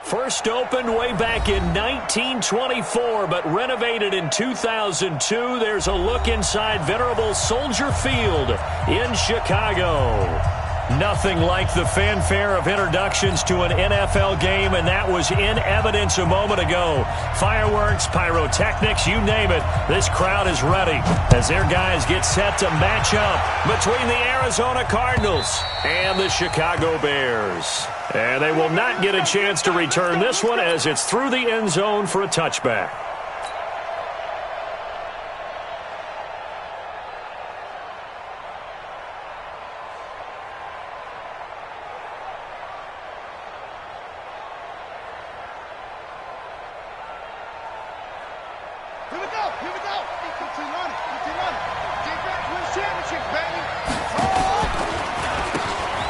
First opened way back in 1924, but renovated in 2002. There's a look inside venerable Soldier Field in Chicago. Nothing like the fanfare of introductions to an NFL game, and that was in evidence a moment ago. Fireworks, pyrotechnics, you name it. This crowd is ready as their guys get set to match up between the Arizona Cardinals and the Chicago Bears. And they will not get a chance to return this one as it's through the end zone for a touchback.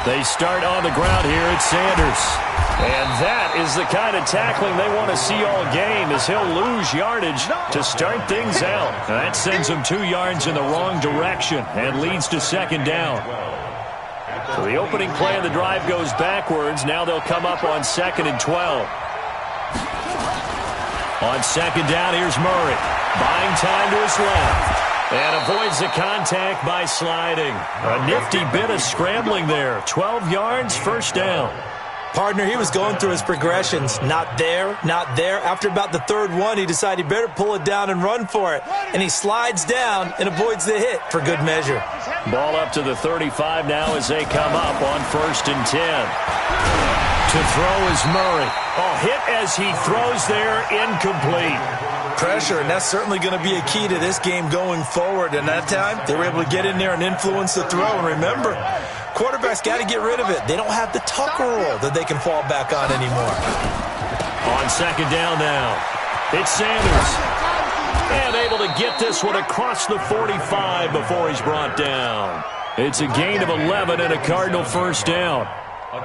They start on the ground here at Sanders. And that is the kind of tackling they want to see all game, as he'll lose yardage to start things out. That sends him 2 yards in the wrong direction and leads to second down. So the opening play of the drive goes backwards. Now they'll come up on 2nd and 12. On second down, here's Murray. Buying time to his left. And avoids the contact by sliding. A nifty bit of scrambling there. 12 yards, first down. Partner, he was going through his progressions. Not there, not there. After about the third one, he decided he better pull it down and run for it. And he slides down and avoids the hit for good measure. Ball up to the 35 now as they come up on 1st and 10. To throw is Murray. Oh, hit as he throws there, incomplete. Pressure, and that's certainly going to be a key to this game going forward. And that time, they were able to get in there and influence the throw. And remember, quarterbacks got to get rid of it. They don't have the Tucker roll that they can fall back on anymore. On second down now, it's Sanders. And able to get this one across the 45 before he's brought down. It's a gain of 11 and a Cardinal first down.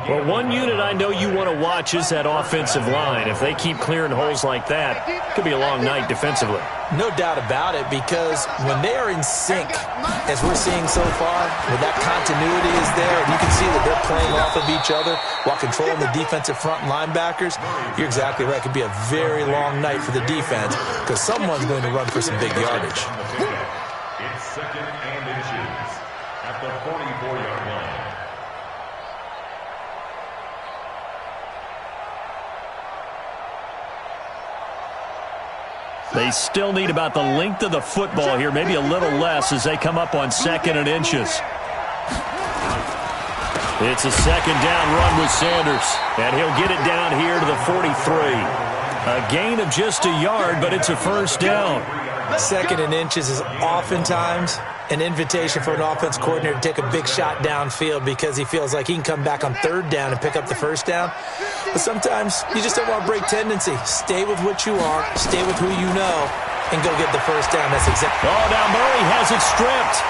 Well, one unit I know you want to watch is that offensive line. If they keep clearing holes like that, it could be a long night defensively. No doubt about it, because when they are in sync, as we're seeing so far, where that continuity is there, and you can see that they're playing off of each other while controlling the defensive front linebackers, you're exactly right. It could be a very long night for the defense, because someone's going to run for some big yardage. It's 2nd and inches at the 44-yard line. They still need about the length of the football here, maybe a little less as they come up on 2nd and inches. It's a second down run with Sanders, and he'll get it down here to the 43. A gain of just a yard, but it's a first down. 2nd and inches is oftentimes an invitation for an offense coordinator to take a big shot downfield because he feels like he can come back on 3rd down and pick up the first down. But sometimes you just don't want to break tendency. Stay with what you are, stay with who you know, and go get the first down. That's exactly. Oh, now Murray has it stripped.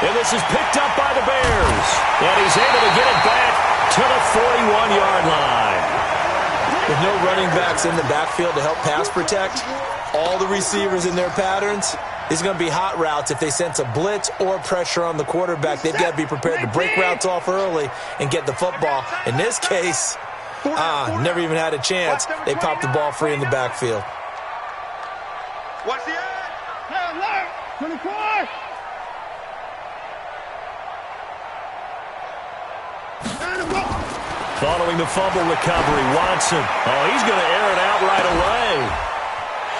And this is picked up by the Bears. And he's able to get it back to the 41-yard line. With no running backs in the backfield to help pass protect, all the receivers in their patterns, it's going to be hot routes. If they sense a blitz or pressure on the quarterback, they've got to be prepared to break routes off early and get the football. In this case, never even had a chance. They popped the ball free in the backfield. Watch the edge. 24. Following the fumble recovery, Watson. Oh, he's going to air it out right away.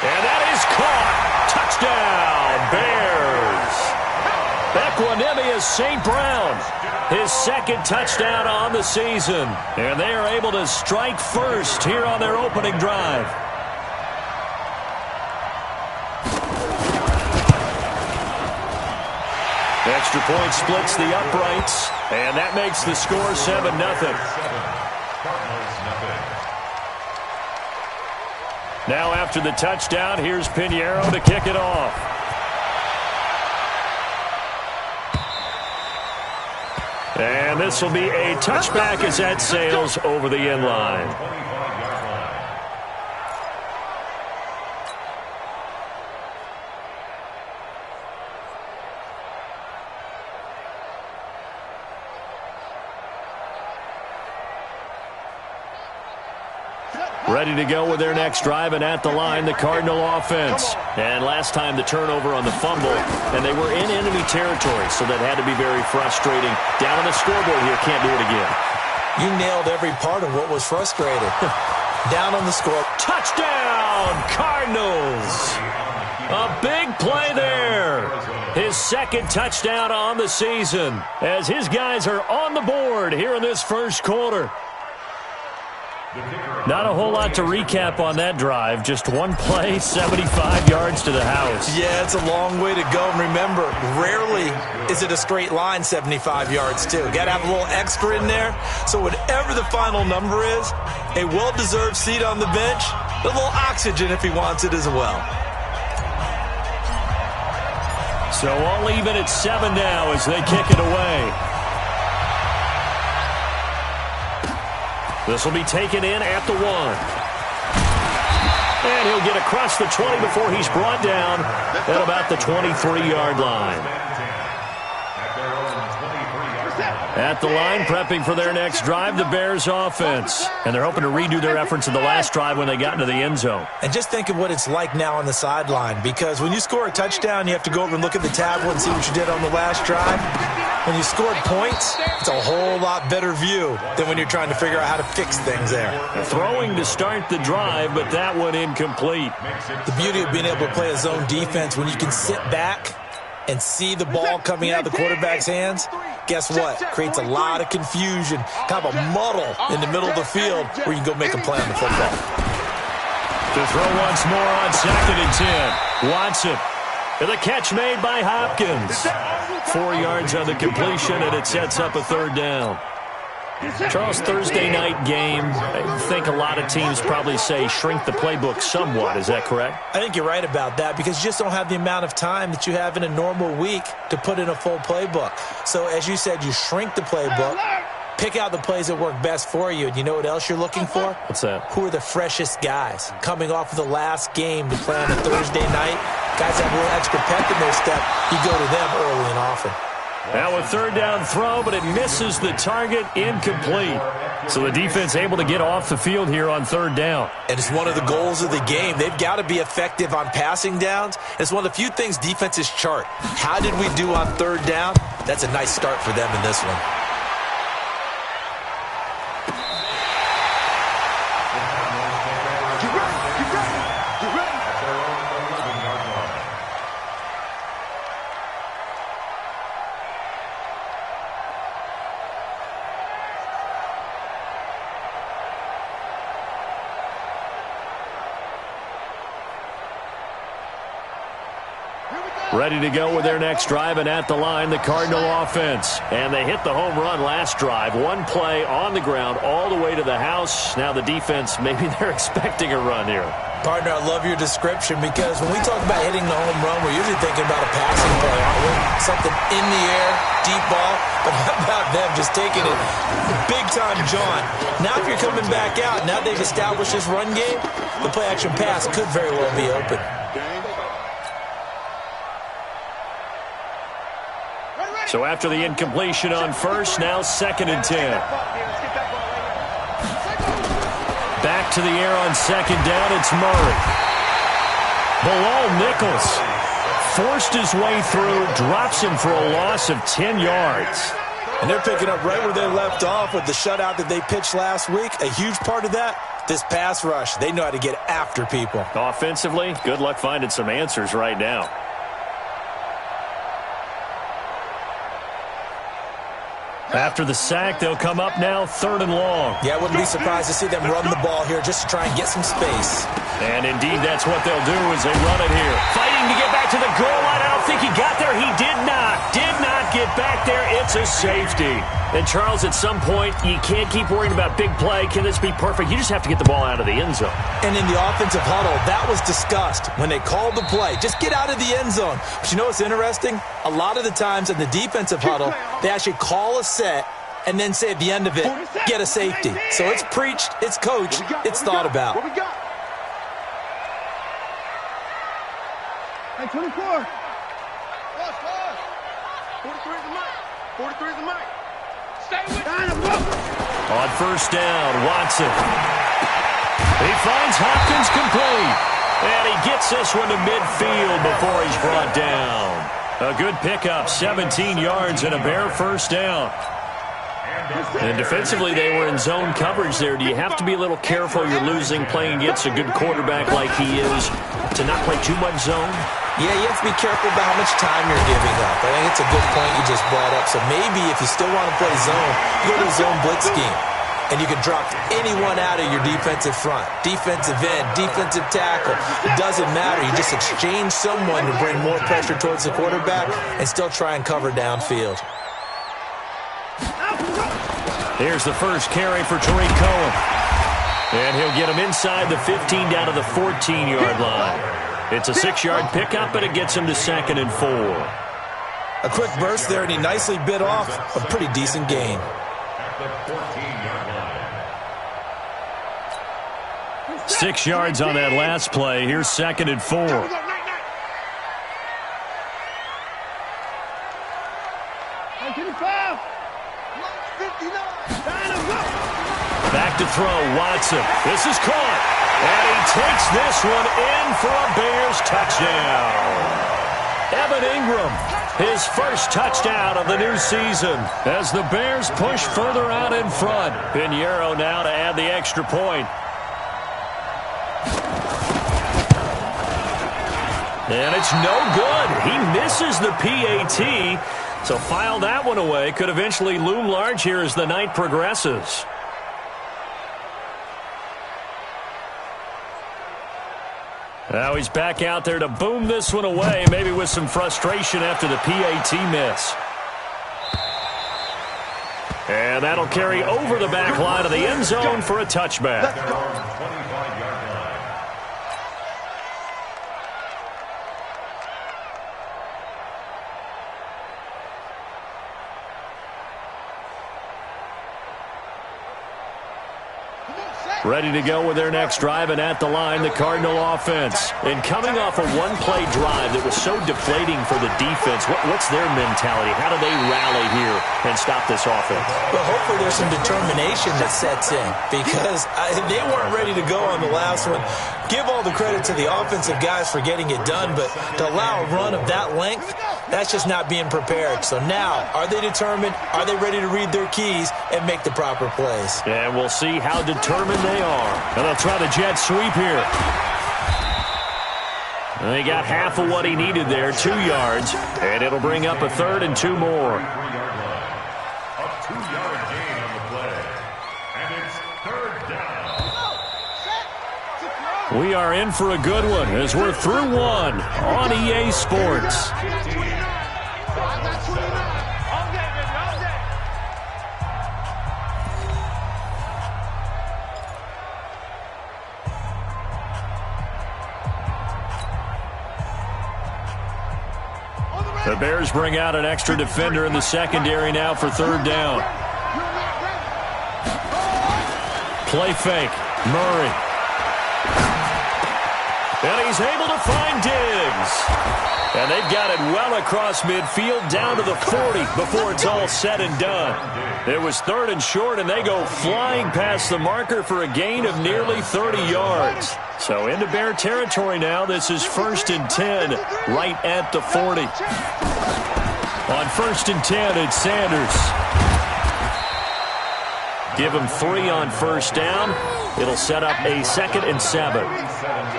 And that is caught. Touchdown, Bears. Equanimous St. Brown. His 2nd touchdown on the season. And they are able to strike first here on their opening drive. Extra point splits the uprights. And that makes the score 7-0. Now after the touchdown, here's Pinheiro to kick it off. And this will be a touchback as that sails over the end line. Ready to go with their next drive, and at the line, the Cardinal offense. And last time, the turnover on the fumble, and they were in enemy territory, so that had to be very frustrating. Down on the scoreboard here, can't do it again. You nailed every part of what was frustrating. Down on the score. Touchdown, Cardinals! A big play there. His second touchdown on the season, as his guys are on the board here in this first quarter. Not a whole lot to recap on that drive. Just one play, 75 yards to the house. Yeah, it's a long way to go. And remember, rarely is it a straight line 75 yards, too. Got to have a little extra in there. So whatever the final number is, a well-deserved seat on the bench, a little oxygen if he wants it as well. So all even at 7 now as they kick it away. This will be taken in at the 1. And he'll get across the 20 before he's brought down at about the 23-yard line. At the line, prepping for their next drive, the Bears offense. And they're hoping to redo their efforts in the last drive when they got into the end zone. And just think of what it's like now on the sideline, because when you score a touchdown, you have to go over and look at the tablet and see what you did on the last drive. When you scored points, it's a whole lot better view than when you're trying to figure out how to fix things there. Throwing to start the drive, but that one incomplete. The beauty of being able to play a zone defense when you can sit back and see the ball coming out of the quarterback's hands, guess what? Creates a lot of confusion, kind of a muddle in the middle of the field where you can go make a play on the football. To throw once more on 2nd and 10. Watson. And the catch made by Hopkins. 4 yards on the completion, and it sets up a 3rd down. Charles, Thursday night game, I think a lot of teams probably say shrink the playbook somewhat. Is that correct? I think you're right about that, because you just don't have the amount of time that you have in a normal week to put in a full playbook. So as you said, you shrink the playbook, pick out the plays that work best for you, and you know what else you're looking for? What's that? Who are the freshest guys coming off of the last game to play on a Thursday night? Guys have a little extra pep in their step. You go to them early and often. Now a 3rd down throw, but it misses the target, incomplete. So the defense able to get off the field here on 3rd down. And it's one of the goals of the game. They've got to be effective on passing downs. It's one of the few things defenses chart. How did we do on 3rd down? That's a nice start for them in this one. Ready to go with their next drive, and at the line, the Cardinal offense. And they hit the home run last drive. One play on the ground all the way to the house. Now the defense, maybe they're expecting a run here. Partner, I love your description, because when we talk about hitting the home run, we're usually thinking about a passing play, aren't we? Something in the air, deep ball. But how about them just taking it big-time jaunt? Now if you're coming back out, now they've established this run game, the play-action pass could very well be open. So after the incompletion on 1st, now 2nd and 10. Back to the air on 2nd down, it's Murray. Bilal Nichols forced his way through, drops him for a loss of 10 yards. And they're picking up right where they left off with the shutout that they pitched last week. A huge part of that, this pass rush. They know how to get after people. Offensively, good luck finding some answers right now. After the sack, they'll come up now 3rd and long. Yeah, I wouldn't be surprised to see them run the ball here just to try and get some space. And indeed, that's what they'll do as they run it here. Fighting to get back to the goal line. I don't think he got there. He did not. Did not get back there. It's a safety. And Charles, at some point, you can't keep worrying about big play. Can this be perfect? You just have to get the ball out of the end zone. And in the offensive huddle, that was discussed when they called the play. Just get out of the end zone. But you know what's interesting? A lot of the times in the defensive huddle, they actually call a set and then say at the end of it, get a safety. So it's preached, it's coached, it's thought about. What we got? Hey, 24. Pause. 43 is the mic. 43 is the mic. Stay with it. On 1st down, Watson. He finds Hopkins complete. And he gets this one to midfield before he's brought down. A good pickup, 17 yards and a Bear first down. And defensively, they were in zone coverage there. Do you have to be a little careful you're losing playing against a good quarterback like he is to not play too much zone? Yeah, you have to be careful about how much time you're giving up. I think it's a good point you just brought up. So maybe if you still want to play zone, you go to a zone blitz scheme. And you can drop anyone out of your defensive front. Defensive end, defensive tackle. It doesn't matter. You just exchange someone to bring more pressure towards the quarterback and still try and cover downfield. Here's the first carry for Tariq Cohen. And he'll get him inside the 15 down to the 14-yard line. It's a 6-yard pickup, and it gets him to 2nd and 4. A quick burst there, and he nicely bit off a pretty decent gain. At the 14-yard line. 6 yards on that last play. Here's 2nd and 4. Back to throw, Watson. This is caught. And he takes this one in for a Bears touchdown. Evan Ingram, his first touchdown of the new season as the Bears push further out in front. Pinheiro now to add the extra point. And it's no good. He misses the PAT. So file that one away. Could eventually loom large here as the night progresses. Now he's back out there to boom this one away, maybe with some frustration after the PAT miss. And that'll carry over the back line of the end zone for a touchback. Ready to go with their next drive, and at the line, the Cardinal offense. And coming off a one-play drive that was so deflating for the defense, what's their mentality? How do they rally here and stop this offense? Well, hopefully there's some determination that sets in because they weren't ready to go on the last one. Give all the credit to the offensive guys for getting it done, but to allow a run of that length, that's just not being prepared. So now, are they determined? Are they ready to read their keys and make the proper plays? And we'll see how determined they are. And they'll try the jet sweep here. And they got half of what he needed there, 2 yards. And it'll bring up a 3rd and 2 more. A 2-yard gain on the play. And it's 3rd down. We are in for a good one as we're through one on EA Sports. The Bears bring out an extra defender in the secondary now for 3rd down. Play fake. Murray. And he's able to find Diggs. And they've got it well across midfield down to the 40 before it's all said and done. It was 3rd and short, and they go flying past the marker for a gain of nearly 30 yards. So into Bear territory now. This is 1st and 10 right at the 40. On 1st and 10, it's Sanders. Give him 3 on 1st down. It'll set up a 2nd and 7.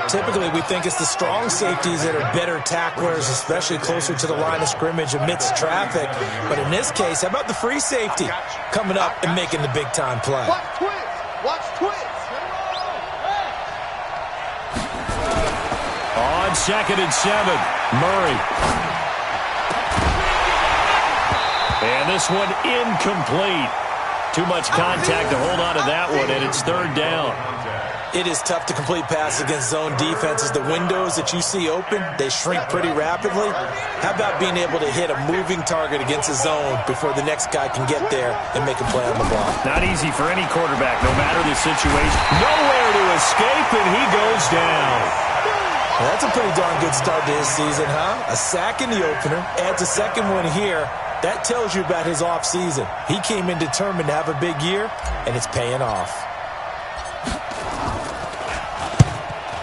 Typically, we think it's the strong safeties that are better tacklers, especially closer to the line of scrimmage amidst traffic. But in this case, how about the free safety coming up and making the big-time play? Watch twist. Watch twist. On 2nd and 7, Murray. And this one incomplete. Too much contact to hold on to that one, and it's 3rd down. It is tough to complete passes against zone defenses. The windows that you see open, they shrink pretty rapidly. How about being able to hit a moving target against a zone before the next guy can get there and make a play on the block? Not easy for any quarterback, no matter the situation. Nowhere to escape, and he goes down. Well, that's a pretty darn good start to his season, huh? A sack in the opener, adds a 2nd one here. That tells you about his offseason. He came in determined to have a big year, and it's paying off.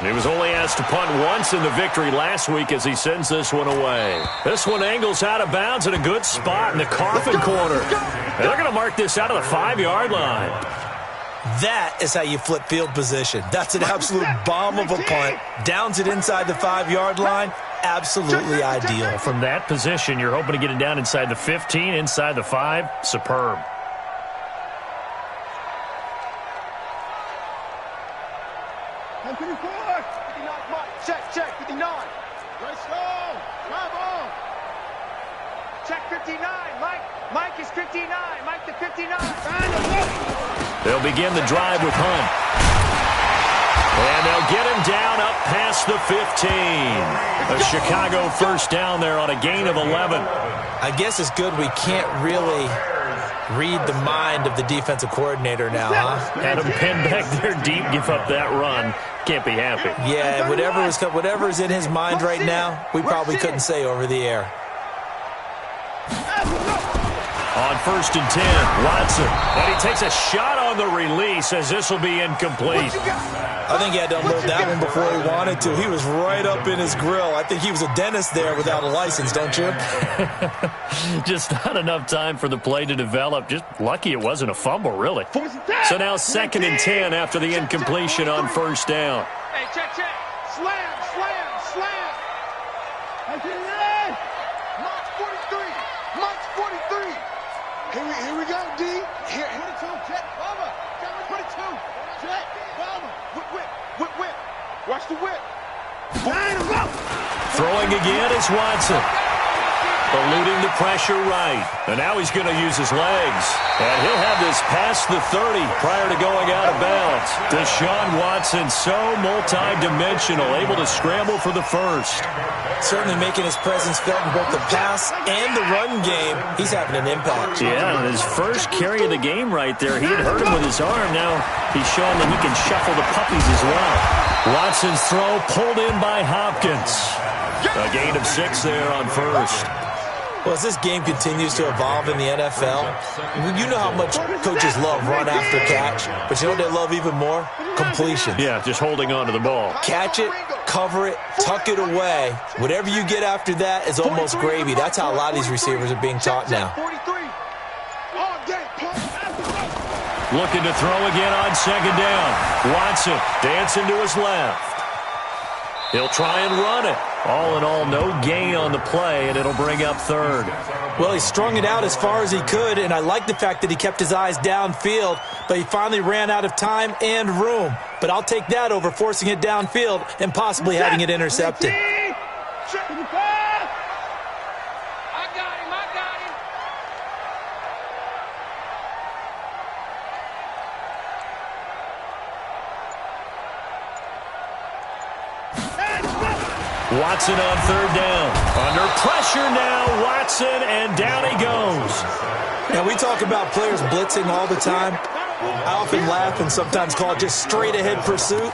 He was only asked to punt once in the victory last week as he sends this one away. This one angles out of bounds in a good spot in the coffin corner. And they're going to mark this out of the 5-yard line. That is how you flip field position. That's an absolute bomb of a punt. Downs it inside the 5-yard line. Absolutely ideal. From that position, you're hoping to get it down inside the 15, inside the 5. Superb. Check, 59. Let's go. Bravo. Check 59. Mike is 59. Mike the 59. They'll begin the drive with Hunt. And they'll get him down up past the 15. A Chicago first down there on a gain of 11. I guess it's good we can't really read the mind of the defensive coordinator now, huh? Had him pinned back there deep, give up that run. Can't be happy. Yeah, whatever's in his mind right now, we probably couldn't say over the air. On 1st and 10, Watson. And he takes a shot on the release as this will be incomplete. I think he had to unload that one before he wanted to. He was right up in his grill. I think he was a dentist there without a license, don't you? Just not enough time for the play to develop. Just lucky it wasn't a fumble, really. So now 2nd and 10 after the incompletion on 1st down. Hey, check. Slam. Mark's 43. Here we go, D. Here. 22, check. Bomber. 22. Check. Bomber. Whip. Watch the whip. Throwing again is Watson. Eluding the pressure right. And now he's going to use his legs. And he'll have this past the 30 prior to going out of bounds. Deshaun Watson, so multi-dimensional, able to scramble for the first. Certainly making his presence felt in both the pass and the run game. He's having an impact. Yeah, his first carry of the game right there. He had hurt him with his arm. Now he's showing that he can shuffle the puppies as well. Watson's throw pulled in by Hopkins. A gain of 6 there on 1st. Well, as this game continues to evolve in the NFL, you know how much coaches love run after catch, but you know what they love even more? Completion. Yeah, just holding on to the ball. Catch it, cover it, tuck it away. Whatever you get after that is almost gravy. That's how a lot of these receivers are being taught now. Looking to throw again on 2nd down. Watson dancing to his left. He'll try and run it. All in all, no gain on the play, and it'll bring up 3rd. Well, he strung it out as far as he could, and I like the fact that he kept his eyes downfield, but he finally ran out of time and room. But I'll take that over forcing it downfield and possibly having it intercepted. Watson on 3rd down. Under pressure now, Watson, and down he goes. Now, we talk about players blitzing all the time. I often laugh and sometimes call it just straight-ahead pursuit.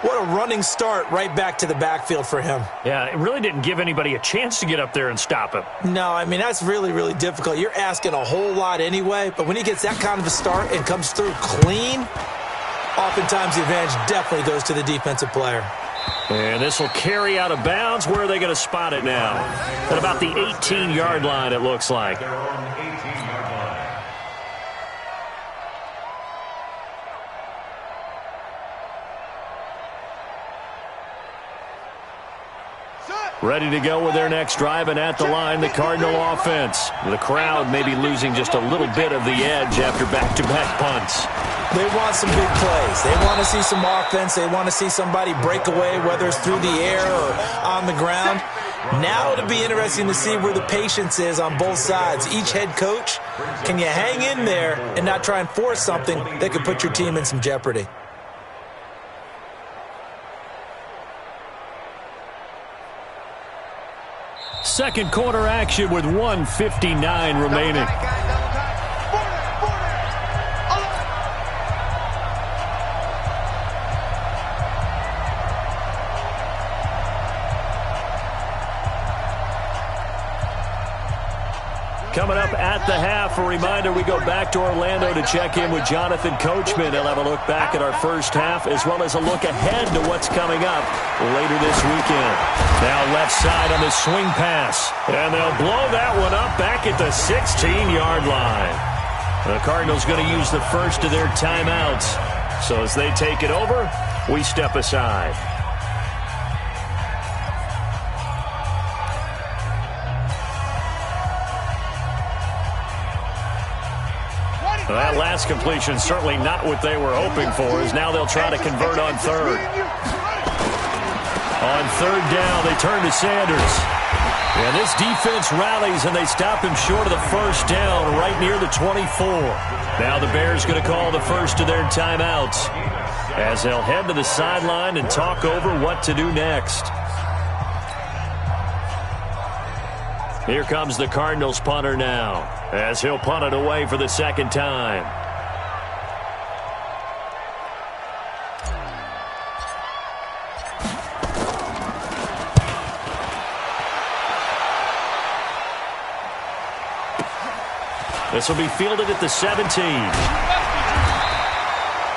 What a running start right back to the backfield for him. Yeah, it really didn't give anybody a chance to get up there and stop him. No, I mean, that's really, really difficult. You're asking a whole lot anyway, but when he gets that kind of a start and comes through clean, oftentimes the advantage definitely goes to the defensive player. And this will carry out of bounds. Where are they going to spot it now? At about the 18-yard line, it looks like. Ready to go with their next drive, and at the line, the Cardinal offense. The crowd maybe losing just a little bit of the edge after back-to-back punts. They want some big plays. They want to see some offense. They want to see somebody break away, whether it's through the air or on the ground. Now it'll be interesting to see where the patience is on both sides. Each head coach, can you hang in there and not try and force something that could put your team in some jeopardy? Second quarter action with 1:59 remaining. Coming up at the half. A reminder, we go back to Orlando to check in with Jonathan Coachman. He'll have a look back at our first half as well as a look ahead to what's coming up later this weekend. Now left side on the swing pass. And they'll blow that one up back at the 16-yard line. The Cardinals going to use the first of their timeouts. So as they take it over, we step aside. That last completion certainly not what they were hoping for, as now they'll try to convert on third. On third down, they turn to Sanders. And this defense rallies, and they stop him short of the first down right near the 24. Now the Bears going to call the first of their timeouts as they'll head to the sideline and talk over what to do next. Here comes the Cardinals punter now, as he'll punt it away for the second time. This will be fielded at the 17.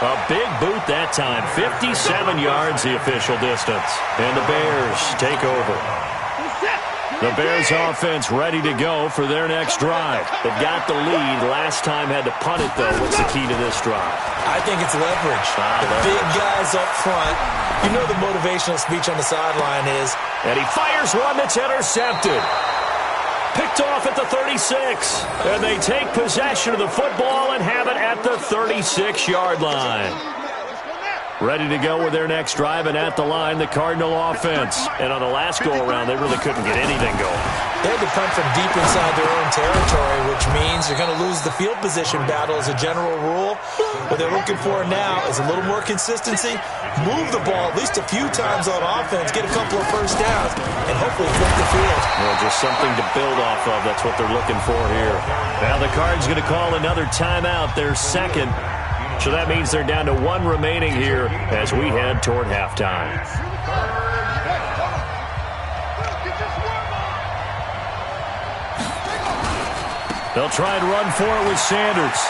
A big boot that time. 57 yards the official distance. And the Bears take over. The Bears offense ready to go for their next drive. They've got the lead. Last time had to punt it, though. What's the key to this drive? I think it's leverage. The big guys up front. You know the motivational speech on the sideline is. And he fires one that's intercepted. Picked off at the 36. And they take possession of the football and have it at the 36-yard line. Ready to go with their next drive, and at the line, the Cardinal offense. And on the last go-around, they really couldn't get anything going. They had to punt from deep inside their own territory, which means you're going to lose the field position battle as a general rule. What they're looking for now is a little more consistency, move the ball at least a few times on offense, get a couple of first downs, and hopefully flip the field. Well, just something to build off of. That's what they're looking for here. Now the Cards going to call another timeout, their second. So that means they're down to one remaining here as we head toward halftime. They'll try and run for it with Sanders.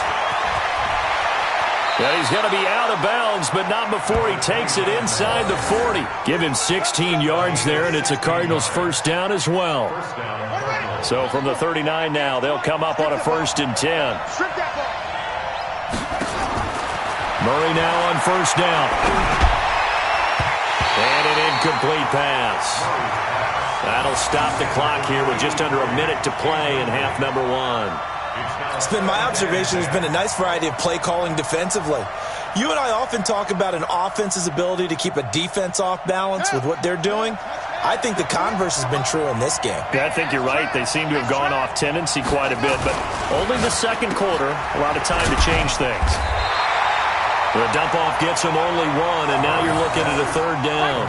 Yeah, he's going to be out of bounds, but not before he takes it inside the 40. Give him 16 yards there, and it's a Cardinals first down as well. So from the 39 now, they'll come up on a 1st and 10. Murray now on first down. And an incomplete pass. That'll stop the clock here with just under a minute to play in half number one. It's been my observation there's been a nice variety of play calling defensively. You and I often talk about an offense's ability to keep a defense off balance with what they're doing. I think the converse has been true in this game. Yeah, I think you're right. They seem to have gone off tendency quite a bit, but only the second quarter, a lot of time to change things. The dump-off gets him only one, and now you're looking at a third down.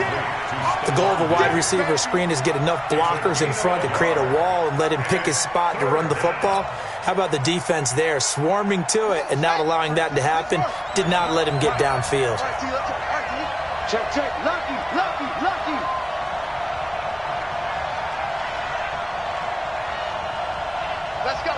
The goal of a wide receiver screen is get enough blockers in front to create a wall and let him pick his spot to run the football. How about the defense there, swarming to it and not allowing that to happen? Did not let him get downfield. Check, check. Lucky. Let's go.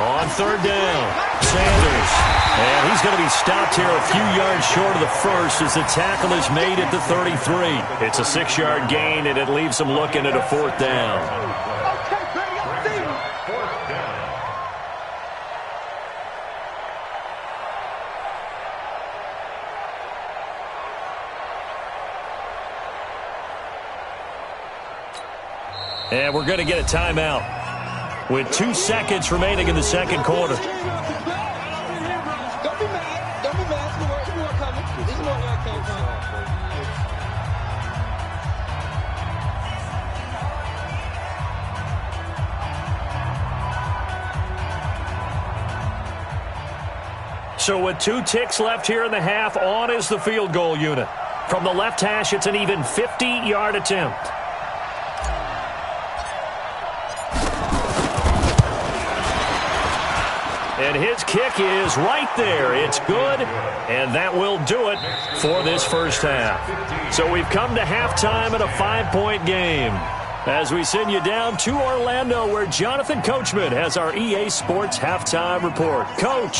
On third down, Sanders. And he's going to be stopped here a few yards short of the first as the tackle is made at the 33. It's a 6-yard gain, and it leaves them looking at a 4th down. Okay, baby, I'm seeing you. 4th down. And we're going to get a timeout with 2 seconds remaining in the second quarter. Don't be mad. There's more coming. There's more where it came from. So with 2 ticks left here in the half, on is the field goal unit. From the left hash, it's an even 50-yard attempt. And his kick is right there. It's good, and that will do it for this first half. So we've come to halftime at a 5-point game. As we send you down to Orlando, where Jonathan Coachman has our EA Sports Halftime Report. Coach.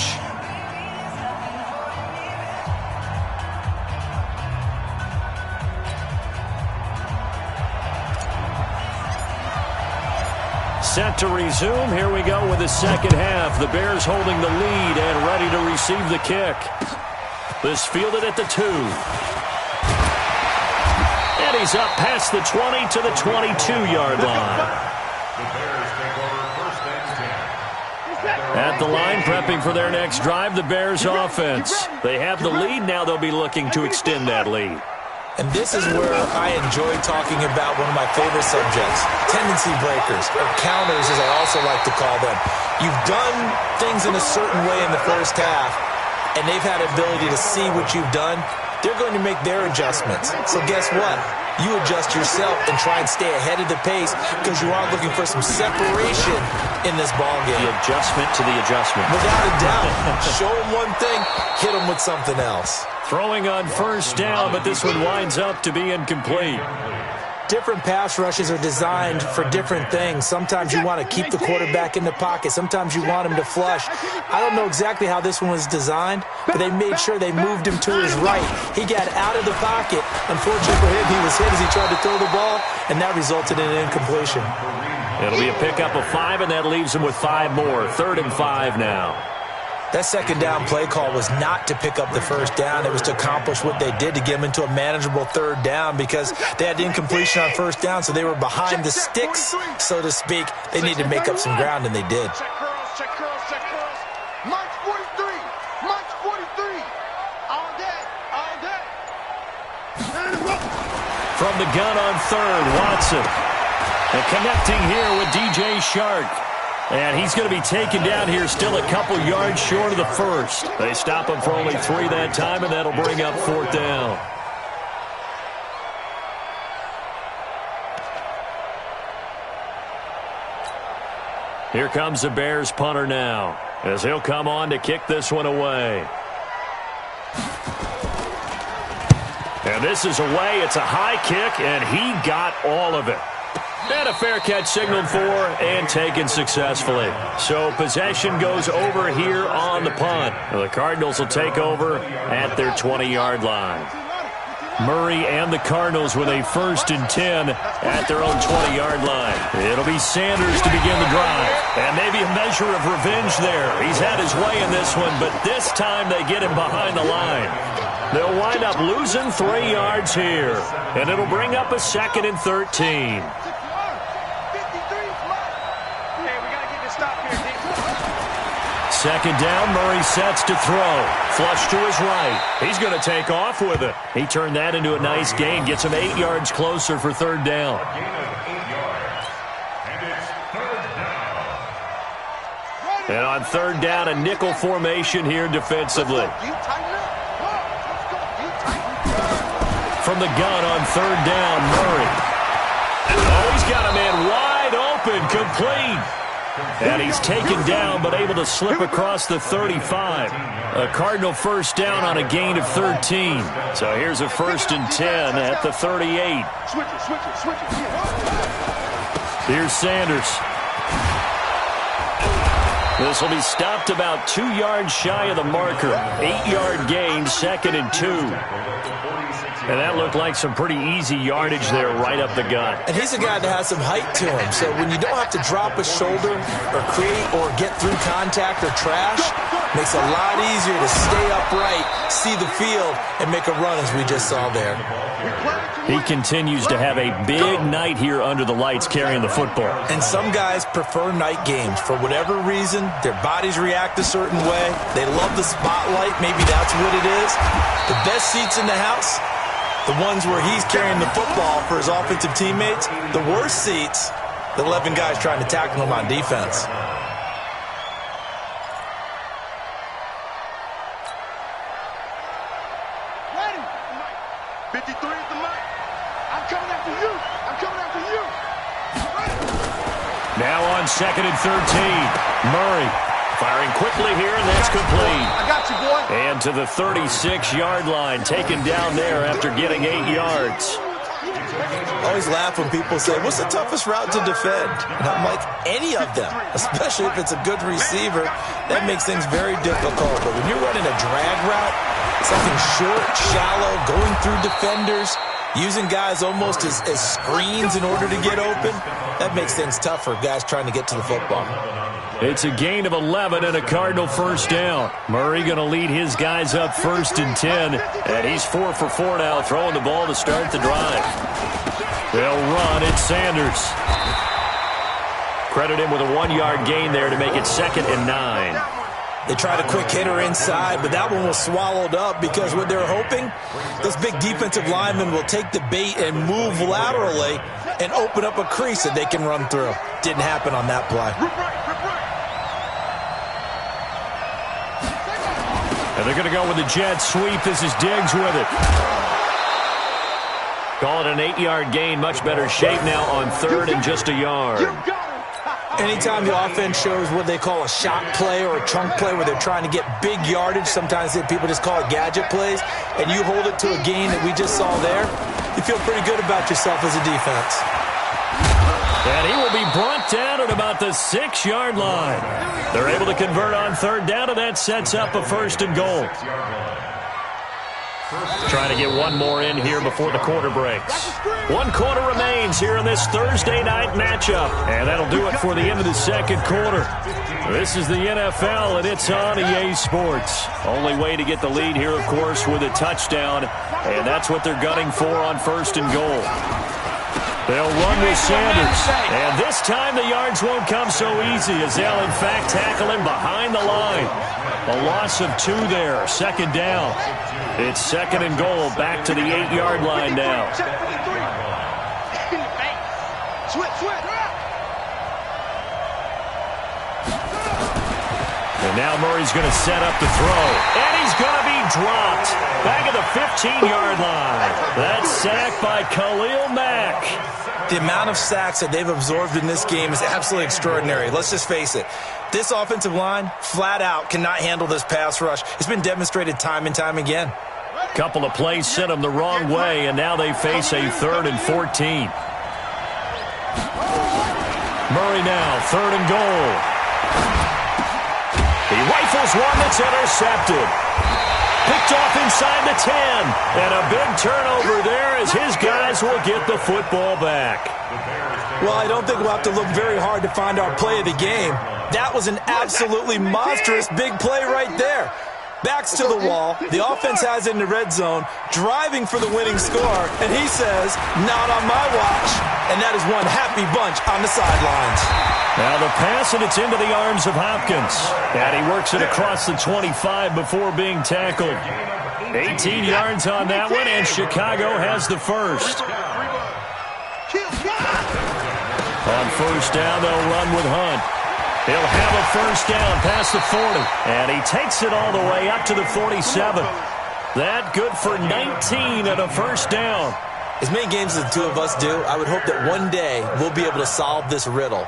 Set to resume. Here we go with the second half. The Bears holding the lead and ready to receive the kick. This fielded at the 2. And he's up past the 20 to the 22-yard line. At the line, prepping for their next drive, the Bears offense. They have the lead. Now they'll be looking to extend that lead. And this is where I enjoy talking about one of my favorite subjects, tendency breakers, or counters as I also like to call them. You've done things in a certain way in the first half, and they've had ability to see what you've done. They're going to make their adjustments. So guess what? You adjust yourself and try and stay ahead of the pace because you are looking for some separation in this ballgame. The adjustment to the adjustment. Without a doubt. Show them one thing, hit them with something else. Throwing on first down, but this one winds up to be incomplete. Different pass rushes are designed for different things. Sometimes you want to keep the quarterback in the pocket. Sometimes you want him to flush. I don't know exactly how this one was designed, but they made sure they moved him to his right. He got out of the pocket. Unfortunately for him, he was hit as he tried to throw the ball, and that resulted in an incompletion. It'll be a pickup of 5, and that leaves him with 5 more. 3rd and 5 now. That second down play call was not to pick up the first down. It was to accomplish what they did to get them into a manageable 3rd down because they had incompletion on first down, so they were behind the sticks, so to speak. They needed to make up some ground, and they did. Check curls. March 43. March 43. All day. From the gun on 3rd, Watson. And connecting here with DJ Shark. And he's going to be taken down here still a couple yards short of the first. They stop him for only 3 that time, and that'll bring up 4th down. Here comes the Bears punter now, as he'll come on to kick this one away. And this is away. It's a high kick, and he got all of it. And a fair catch signaled for and taken successfully. So possession goes over here on the punt. The Cardinals will take over at their 20-yard line. Murray and the Cardinals with a 1st and 10 at their own 20-yard line. It'll be Sanders to begin the drive. And maybe a measure of revenge there. He's had his way in this one, but this time they get him behind the line. They'll wind up losing 3 yards here. And it'll bring up a 2nd and 13. Second down, Murray sets to throw. Flush to his right. He's going to take off with it. He turned that into a nice gain. Gets him 8 yards closer for 3rd down. A gain of 8 yards. And it's 3rd down. And on 3rd down, a nickel formation here defensively. From the gun on 3rd down, Murray. Oh, he's got a man wide open, complete. And he's taken down, but able to slip across the 35. A Cardinal 1st down on a gain of 13. So here's a 1st and 10 at the 38. Here's Sanders. This will be stopped about 2 yards shy of the marker. 8-yard gain, 2nd and 2. And that looked like some pretty easy yardage there right up the gut. And he's a guy that has some height to him. So when you don't have to drop a shoulder or create or get through contact or trash, makes it a lot easier to stay upright, see the field, and make a run as we just saw there. He continues to have a big night here under the lights carrying the football. And some guys prefer night games. For whatever reason, their bodies react a certain way. They love the spotlight. Maybe that's what it is. The best seats in the house, the ones where he's carrying the football for his offensive teammates. The worst seats, the 11 guys trying to tackle him on defense. Ready? 53 is the mic. I'm coming after you. Now on 2nd and 13. Murray firing quickly here, and that's complete. I got you, boy. And to the 36-yard line, taken down there after getting 8 yards. I always laugh when people say, what's the toughest route to defend? And I'm like, any of them, especially if it's a good receiver. That makes things very difficult. But when you're running a drag route, something short, shallow, going through defenders, using guys almost as screens in order to get open, that makes things tough for guys trying to get to the football. It's a gain of 11 and a Cardinal first down. Murray going to lead his guys up 1st and 10. And he's 4 for 4 now, throwing the ball to start the drive. They'll run. It's Sanders. Credit him with a 1-yard gain there to make it 2nd and 9. They tried a quick hitter inside, but that one was swallowed up because what they're hoping, those big defensive linemen will take the bait and move laterally and open up a crease that they can run through. Didn't happen on that play. And they're going to go with the jet sweep. This is Diggs with it. Call it an 8-yard gain. Much better shape now on 3rd and just a yard. Anytime the offense shows what they call a shot play or a chunk play where they're trying to get big yardage, sometimes people just call it gadget plays, and you hold it to a gain that we just saw there, you feel pretty good about yourself as a defense. And he will be brought down at about the 6-yard line. They're able to convert on 3rd down, and that sets up a 1st and goal. Trying to get one more in here before the quarter breaks. 1 quarter remains here in this Thursday night matchup. And that'll do it for the end of the 2nd quarter. This is the NFL, and it's on EA Sports. Only way to get the lead here, of course, with a touchdown. And that's what they're gunning for on 1st and goal. They'll run with Sanders. And this time the yards won't come so easy as they'll, in fact, tackle him behind the line. A loss of 2 there, 2nd down. It's 2nd and goal, back to the 8-yard line now. And now Murray's going to set up the throw. And he's going to be dropped. Back at the 15-yard line. That's sacked by Khalil Mack. The amount of sacks that they've absorbed in this game is absolutely extraordinary. Let's just face it. This offensive line, flat out, cannot handle this pass rush. It's been demonstrated time and time again. Couple of plays sent them the wrong way, and now they face a 3rd and 14. Murray now, 3rd and goal. He rifles one that's intercepted. Picked off inside the 10. And a big turnover there as his guys will get the football back. Well, I don't think we'll have to look very hard to find our play of the game. That was an absolutely monstrous big play right there. Backs to the wall. The offense has it in the red zone, driving for the winning score. And he says, not on my watch. And that is one happy bunch on the sidelines. Now the pass, and it's into the arms of Hopkins. And he works it across the 25 before being tackled. 18 yards on that one, and Chicago has the first. On 1st down, they'll run with Hunt. He'll have a first down past the 40. And he takes it all the way up to the 47. That good for 19 and a first down. As many games as the two of us do, I would hope that one day we'll be able to solve this riddle.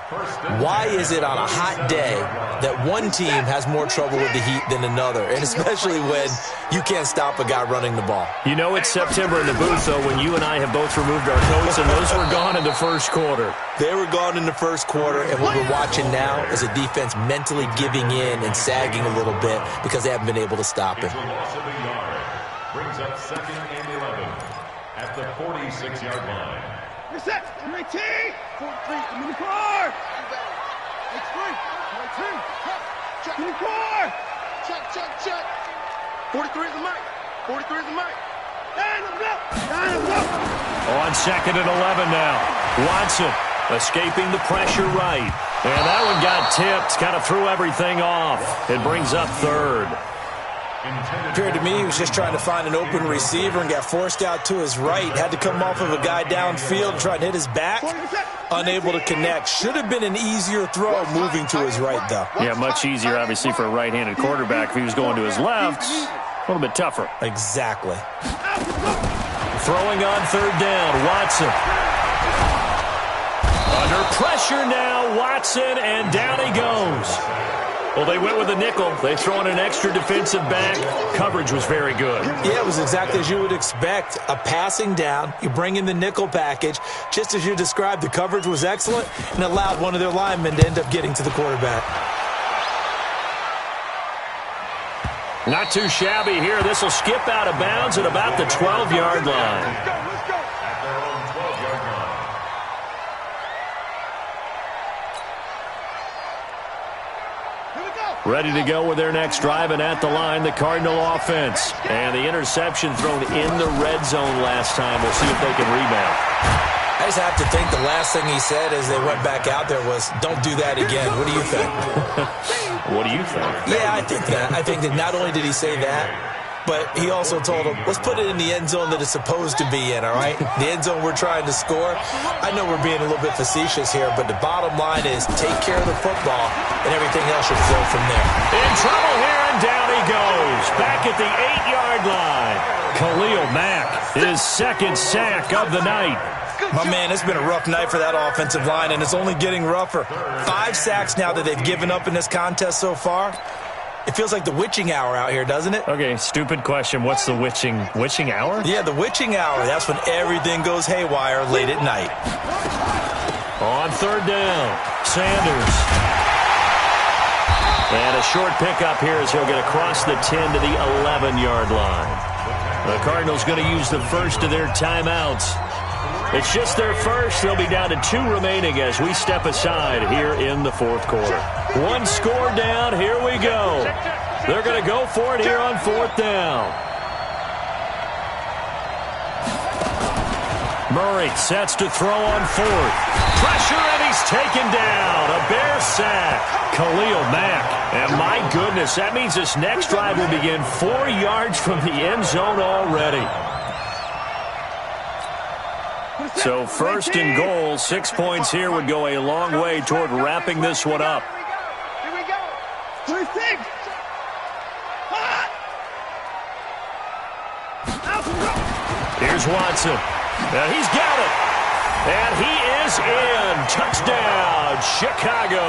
Why is it on a hot day that one team has more trouble with the heat than another? And especially when you can't stop a guy running the ball. You know it's September in the booth, though, when you and I have both removed our coats, and those were gone in the 1st quarter. They were gone in the 1st quarter, and what we're watching now is a defense mentally giving in and sagging a little bit because they haven't been able to stop it. Brings up 2nd and 11 at the 46-yard line. You're set. You're 18. 43. I'm in the car. It's free. 19. Check. In the car. Check. 43 is the mic. 43 is the mic. And let's go. On 2nd and 11 now. Watson escaping the pressure right. And that one got tipped. Kind of threw everything off. It brings up 3rd. Appeared to me he was just trying to find an open receiver and got forced out to his right. Had to come off of a guy downfield, try to hit his back. Unable to connect. Should have been an easier throw moving to his right, though. Yeah, much easier, obviously, for a right-handed quarterback. If he was going to his left, a little bit tougher. Exactly. Throwing on 3rd down, Watson. Under pressure now, Watson, and down he goes. Well, they went with a nickel. They throw in an extra defensive back. Coverage was very good. Yeah, it was exactly as you would expect. A passing down, you bring in the nickel package. Just as you described, the coverage was excellent and allowed one of their linemen to end up getting to the quarterback. Not too shabby here. This will skip out of bounds at about the 12-yard line. Ready to go with their next drive, and at the line, the Cardinal offense. And the interception thrown in the red zone last time. We'll see if they can rebound. I just have to think the last thing he said as they went back out there was, don't do that again. What do you think? What do you think? Yeah, I think that. I think that not only did he say that, but he also told him, let's put it in the end zone that it's supposed to be in, all right? The end zone we're trying to score. I know we're being a little bit facetious here, but the bottom line is take care of the football, and everything else should flow from there. In trouble here, and down he goes. Back at the 8-yard line. Khalil Mack, his second sack of the night. My man, it's been a rough night for that offensive line, and it's only getting rougher. 5 sacks now that they've given up in this contest so far. It feels like the witching hour out here, doesn't it? Okay, stupid question. What's the witching hour? Yeah, the witching hour. That's when everything goes haywire late at night. On third down, Sanders. And a short pickup here as he'll get across the 10 to the 11-yard line. The Cardinals going to use the first of their timeouts. It's just their first. They'll be down to 2 remaining as we step aside here in the fourth quarter. 1 score down. Here we go. They're going to go for it here on fourth down. Murray sets to throw on fourth. Pressure, and he's taken down. A Bear sack. Khalil Mack. And my goodness, that means this next drive will begin 4 yards from the end zone already. So first and goal, 6 points here would go a long way toward wrapping this one up. Here we go. 36. Here's Watson. Now he's got it. And he is in. Touchdown, Chicago.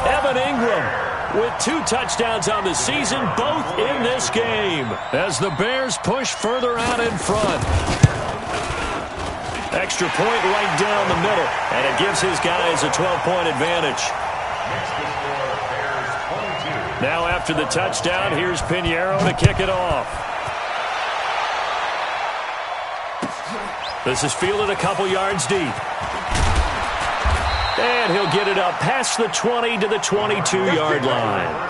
Evan Ingram with 2 touchdowns on the season, both in this game, as the Bears push further out in front. Extra point right down the middle, and it gives his guys a 12-point advantage. Now after the touchdown, here's Pinheiro to kick it off. This is fielded a couple yards deep. And he'll get it up past the 20 to the 22-yard line.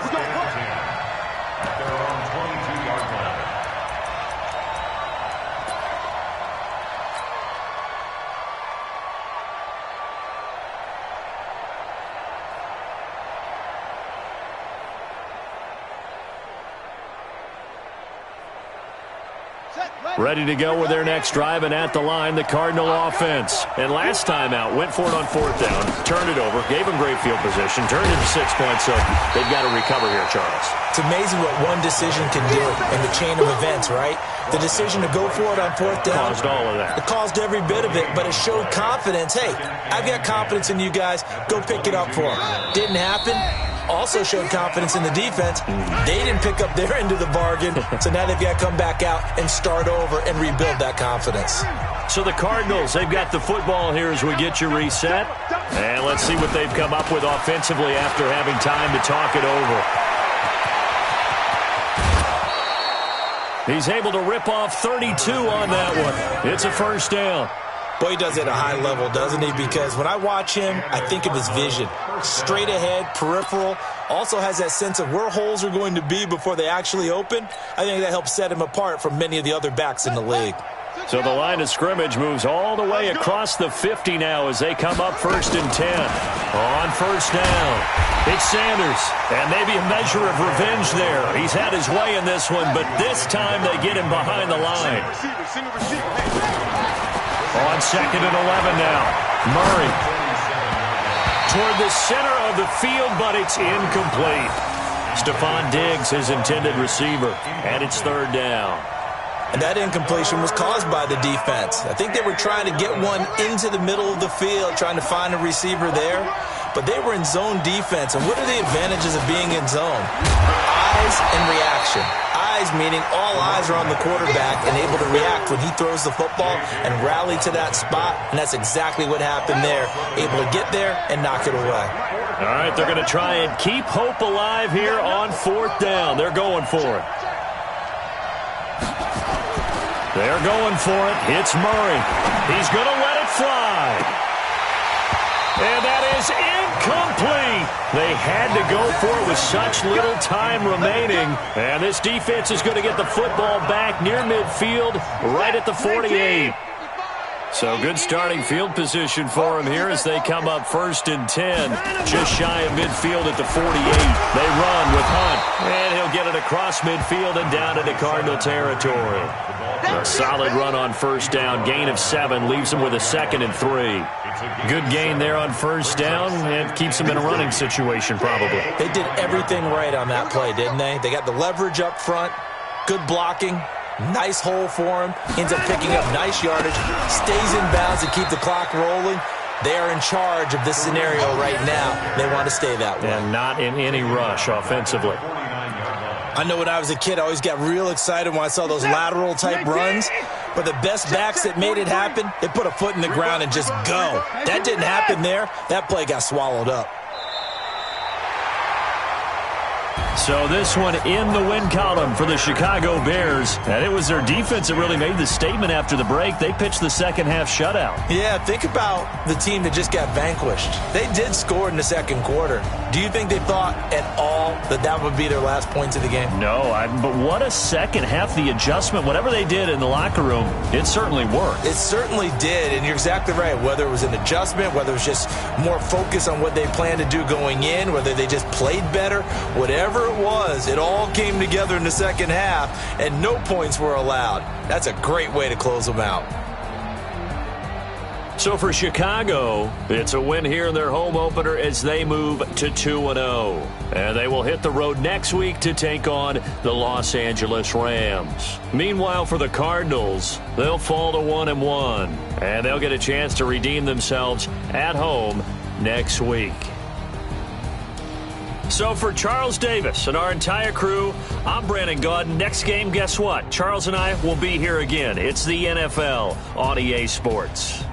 Ready to go with their next drive, and at the line, the Cardinal offense. And last time out, went for it on fourth down, turned it over, gave them great field position, turned it to 6 points, so they've got to recover here, Charles. It's amazing what one decision can do in the chain of events, right? The decision to go for it on fourth down. Caused all of that. It caused every bit of it, but it showed confidence. Hey, I've got confidence in you guys. Go pick it up for them. Didn't happen. Also showed confidence in the defense. They didn't pick up their end of the bargain, so now they've got to come back out and start over and rebuild that confidence. So the Cardinals, they've got the football here as we get you reset. And let's see what they've come up with offensively after having time to talk it over. He's able to rip off 32 on that one. It's a first down. Boy, he does it at a high level, doesn't he? Because when I watch him, I think of his vision. Straight ahead, peripheral. Also has that sense of where holes are going to be before they actually open. I think that helps set him apart from many of the other backs in the league. So the line of scrimmage moves all the way across the 50 now as they come up first and 10. On first down, it's Sanders. And maybe a measure of revenge there. He's had his way in this one, but this time they get him behind the line. On second and 11 now. Murray toward the center of the field, but it's incomplete. Stephon Diggs, his intended receiver, and it's third down. And that incompletion was caused by the defense. I think they were trying to get one into the middle of the field, trying to find a receiver there. but they were in zone defense. And what are the advantages of being in zone? Eyes and reaction. Eyes meaning all eyes are on the quarterback and able to react when he throws the football and rally to that spot, and that's exactly what happened there. Able to get there and knock it away. All right, they're going to try and keep hope alive here on 4th down. They're going for it. They're going for it. It's Murray. He's going to let it fly. And that is incomplete. They had to go for it with such little time remaining. And this defense is going to get the football back near midfield, right at the 48. So good starting field position for him here as they come up 1st and 10. Just shy of midfield at the 48. They run with Hunt. And he'll get it across midfield and down into Cardinal territory. A solid run on 1st down. Gain of 7 leaves him with a 2nd and 3. Good gain there on 1st down. And keeps him in a running situation probably. They did everything right on that play, didn't they? They got the leverage up front. Good blocking. Nice hole for him. Ends up picking up nice yardage. Stays in bounds to keep the clock rolling. They are in charge of this scenario right now. They want to stay that way. And not in any rush offensively. I know when I was a kid, I always got real excited when I saw those lateral-type runs. But the best backs that made it happen, they put a foot in the ground and just go. That didn't happen there. That play got swallowed up. So this one in the win column for the Chicago Bears. And it was their defense that really made the statement after the break. They pitched the second-half shutout. Yeah, think about the team that just got vanquished. They did score in the second quarter. Do you think they thought at all that that would be their last points of the game? No, but what a second half. The adjustment, whatever they did in the locker room, it certainly worked. It certainly did, and you're exactly right. Whether it was an adjustment, whether it was just more focus on what they planned to do going in, whether they just played better, whatever it was, it all came together in the second half, and no points were allowed. That's a great way to close them out. So for Chicago, it's a win here in their home opener as they move to 2-0. And they will hit the road next week to take on the Los Angeles Rams. Meanwhile, for the Cardinals, they'll fall to 1-1. And they'll get a chance to redeem themselves at home next week. So for Charles Davis and our entire crew, I'm Brandon Gaudin. Next game, guess what? Charles and I will be here again. It's the NFL on EA Sports.